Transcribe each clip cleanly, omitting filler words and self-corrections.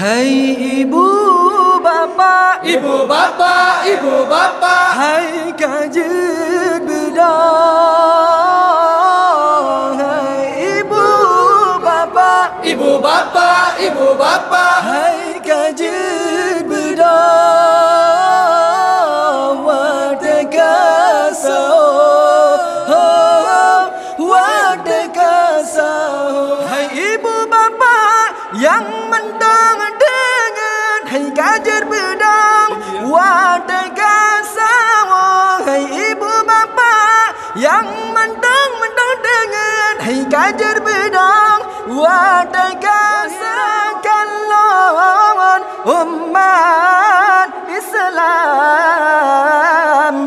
Hai ibu bapa, ibu bapa, ibu bapa, hai kajik bedang. Hai ibu bapa, ibu bapa, ibu bapa, hai kajik bedang. Wadekasau, hai ibu bapa yang mentang dengan hai kajar bedang. Wadekasau, hai ibu bapa yang mentang dengan hai kajar bedang. Wadekasaukan lawan umat Islam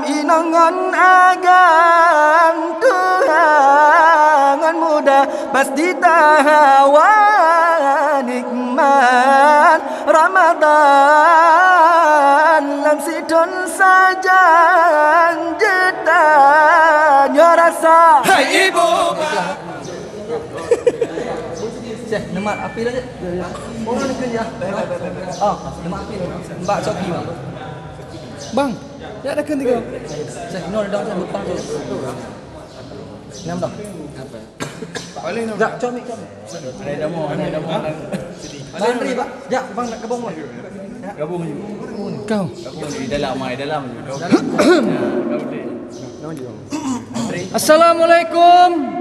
inangan agang Tuhan muda pasti tahawa nikmat Ramadan lam sidon saja jetanya rasa. hai ibu. Cek, nama api lah je. Orang ni kerja. Oh, nama api. Mbak Coki bang. Bang, ya ada kan tiga. Cek, no dah dah lupa tu. Ngam dah. Apa? Paling nak. Jak, comi. Ada demo, ada demo. Bandri pak. Jak, bang nak gabung bang. Gabung je. Kau. Gabung di dalam, mai dalam je. Assalamualaikum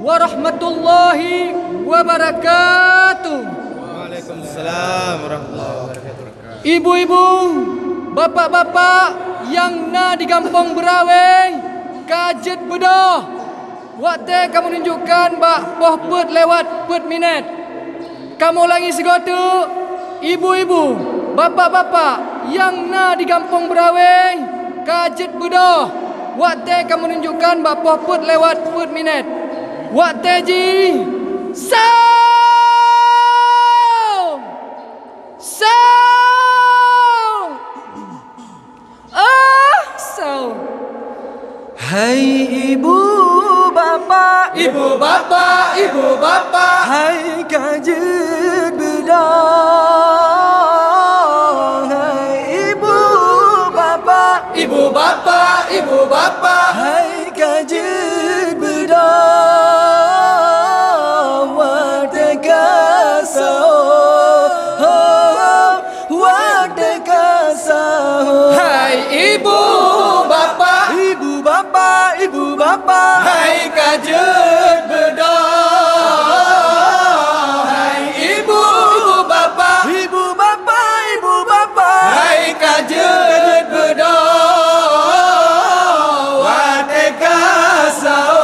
warahmatullahi wabarakatuh. Waalaikumsalam warahmatullahi wabarakatuh. Ibu-ibu, bapak-bapak yang na di kampung Beraweng, Kajet Bedah. Waktu kamu tunjukkan bak poh put lewat put minit. Kamu ulangi segotu. Ibu-ibu, bapak-bapak yang na di kampung Beraweng, Kajet Bedah. Waktu kamu tunjukkan bak poh put lewat put minit. Waktu ji sound sound sound. Hai ibu bapa, Ibu bapa, ibu bapa, hai kajik bedang. Hai ibu bapa, ibu bapa, ibu bapa, hai kajik bedang. Wadekasau, hai ibu bapa, ibu bapa, ibu bapa, hai kajet bedah. Hai ibu bapa, ibu bapa, ibu bapa, hai kajet bedah. Wadekasau,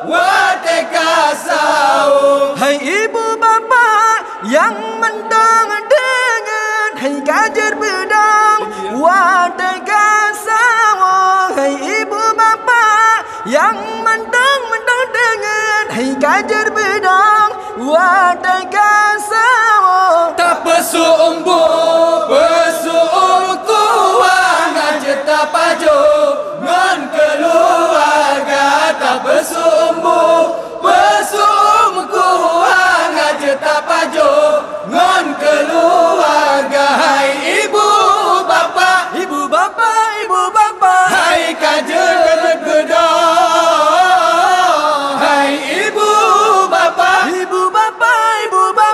wadekasau, hai ibu bapa yang mentang dengan hai kajar bedang. Wadekasau, hai ibu bapa yang mentang dengan hai kajar bedang. Wadekasau, tak pesu umbu, pesu ukuan aja tak pajo ngan keluarga. Tak pesu umbu, pesu ukuan aja tak pajo ngan keluarga. Hai ibu bapa, ibu bapa, ibu bapa, hai kajet bedah. Hai ibu bapa, ibu bapa, ibu bapa.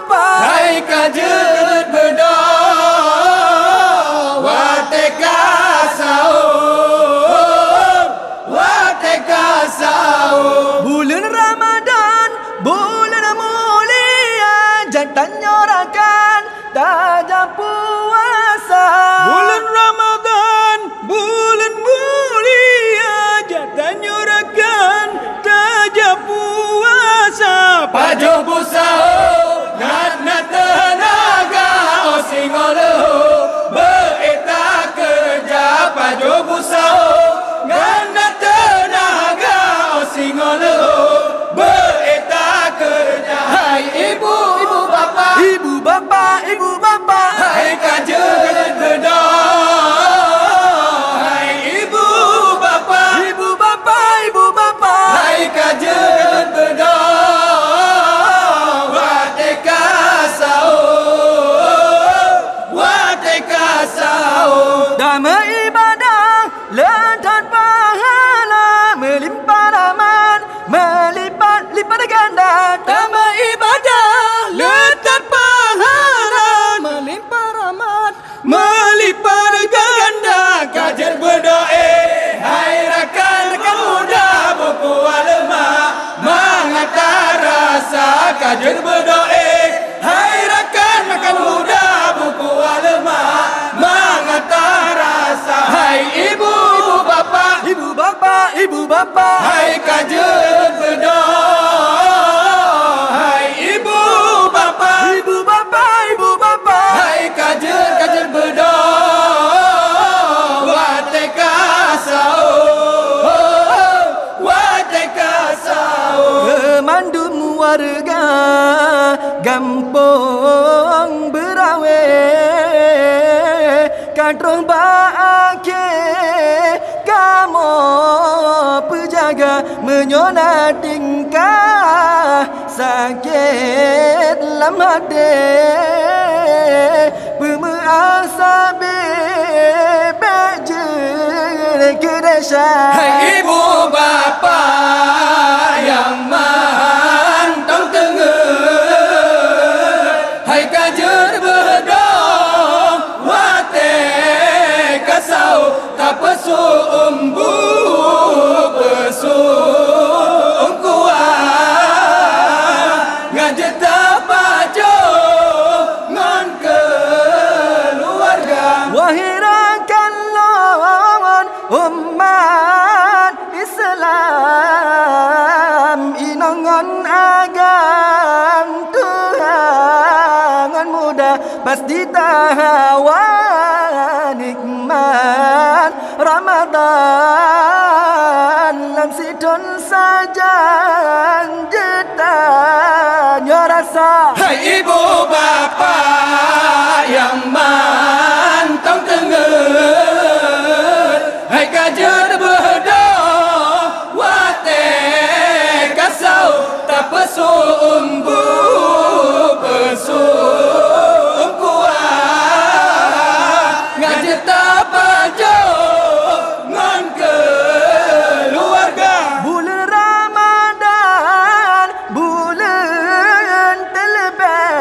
Tama ibadah letak pahala, melimpah rahmat, melipat ganda. Tama ibadah letak pahala, Melimpah rahmat. melipat ganda. Kajar berdoa, hai rakan-rakan muda, buku ulama mengantar rasa. Kajar berdoa, hai rakan-rakan muda, buku ulama mengantar rasa. Hai ibu bapa, Ibu bapa, ibu bapa, hai kajar berdoa. Hai ibu bapa, ibu bapa, ibu bapa. hai kajar berdoa. Wateka sao, wateka sao. Kemandum warga Gampong Berawe, kadroh baake kamu pejaga menyona tingkah sakit lam hati pemerasa bejer kedesaan. Hai ibu bapa yang mantang tengah, hai kajar berdoa. Wate kasau tak pesu umbu pesu kuat ngajet tapajo ngon keluarga. Wahirakan lawan umat Islam, inangan agam Tuhan muda pasti tahawa nikmat Ramadan lam sidon saja jetanya rasa. Hai ibu bapa yang mantang tengah, hai kajar berdoa. Wate kasau tak pesu umbu pesu kuat ngajet tapajo ngon keluarga. Bulan Ramadan, bulan terlebih,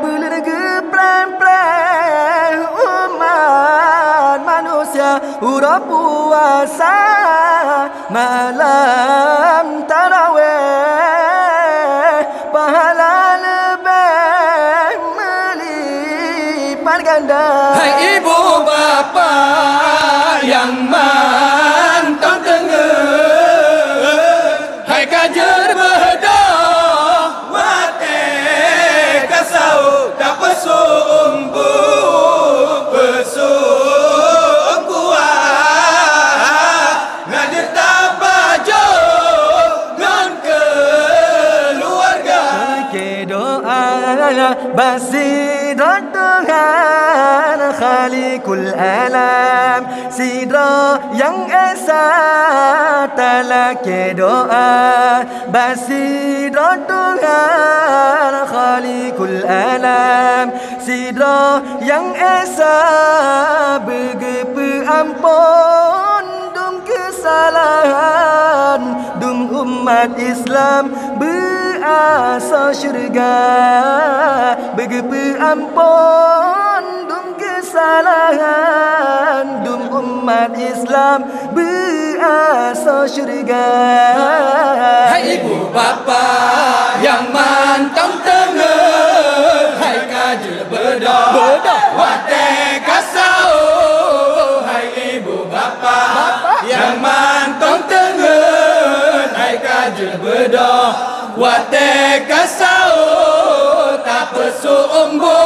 bulan gepran-pran umat manusia urap puasa malam tarawih, pahala lebih melipat ganda. Hai ibu bapa yang mantang tengah, hai kajar berdoa. Wate kasau tak pesu umbu pesu kuat ngajet tapajo ngon keluarga. Ke doa basidra Tuhan Khalikul alam, sidra yang esa talake doa basidra Tuhan Khalikul alam, sidra yang esa begepe ampun dum kesalahan dum umat Islam berasa syurga, begepe ampun dum kesalahan dum umat Islam berasa syurga. Hai ibu bapa yang mantang tengah, hai kajar berdoa. Wate kasau, hai ibu bapa yang mantang tengah, hai kajar berdoa. Wate kasau tak pesu umbu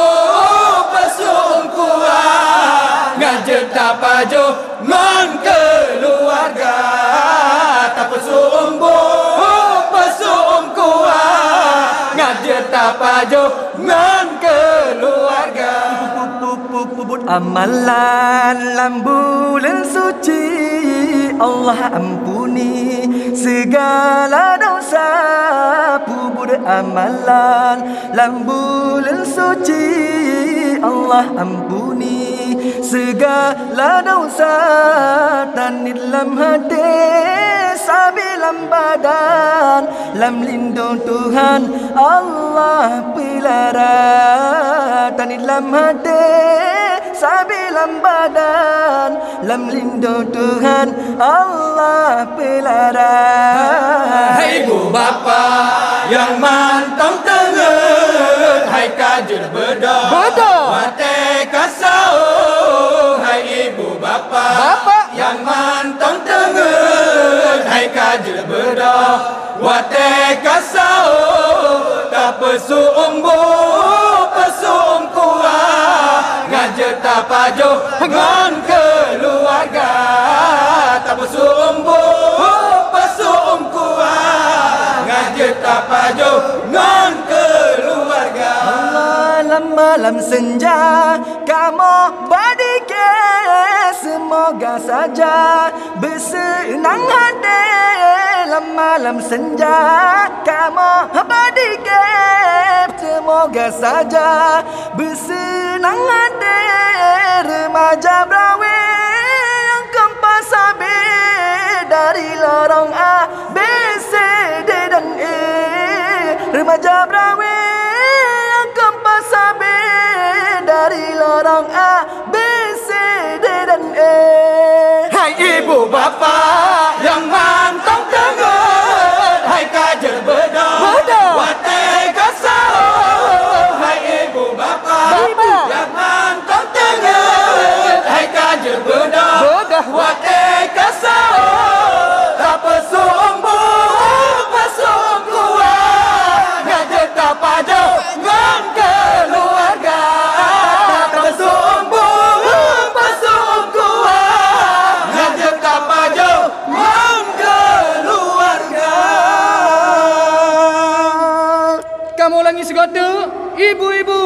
pesu kuat ngajet tapajo ngon keluarga. Tak pesu umbu pesu kuat ngajet tapajo ngon keluarga. Puput amalan lam bulan suci, Allah ampuni segala dosa. Puput amalan lam bulan suci, Allah ampuni segala dosa tanit lam hati sabi lam badan lam lindung Tuhan Allah pelara tanit lam hati sabi lam badan lam lindung Tuhan Allah pelara. Hai ibu bapa yang mantong tenget, hai kajul bedah wate kasau. Hai ibu bapa yang mantong tenget, hai kajul bedah wate kasau. Tak pesu umbu pesu kuah ngajet tapajo ngon keluarga. Tak pesu umbu pesu kuah ngajet tapajo ngon keluarga. Malam senja kamu badike semoga saja bersenang hati. Malam senja kamu badike semoga saja bersenang hati. Remaja brawe yang kempas sabi dari lorong A B C D dan E. Remaja brawe sabi dari lorong A, B, C, D dan E. Hai ibu bapa yang mantong tenget, hai kajel bedah wate kasau. Hai ibu bapa yang mantong tenget, hai kajel bedah wate kasau. Tak pesu umbu pesu kuah ngajet tapajo ngon keluarga. Tak pesu umbu pesu kuah ngajet tapajo ngon keluarga. Kamu ulangi segota, ibu-ibu,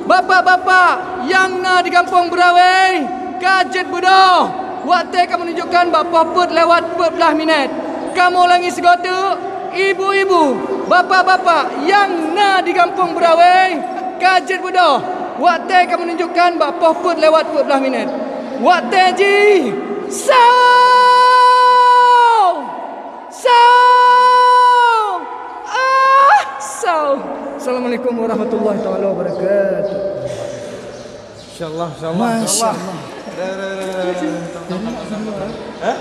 bapa-bapa yang na di kampung Berawai, kajet bedah. Waktu kamu menunjukkan bapa put lewat 14 minit. Kamu ulangi segota, ibu-ibu, bapa-bapa yang na di kampung Berawai, kajet bedah. Waktu kamu menunjukkan bapa put lewat 14 minit. Waktu ji, Assalamualaikum warahmatullahi taala wabarakatuh. Insyaallah, insyaallah. Hah?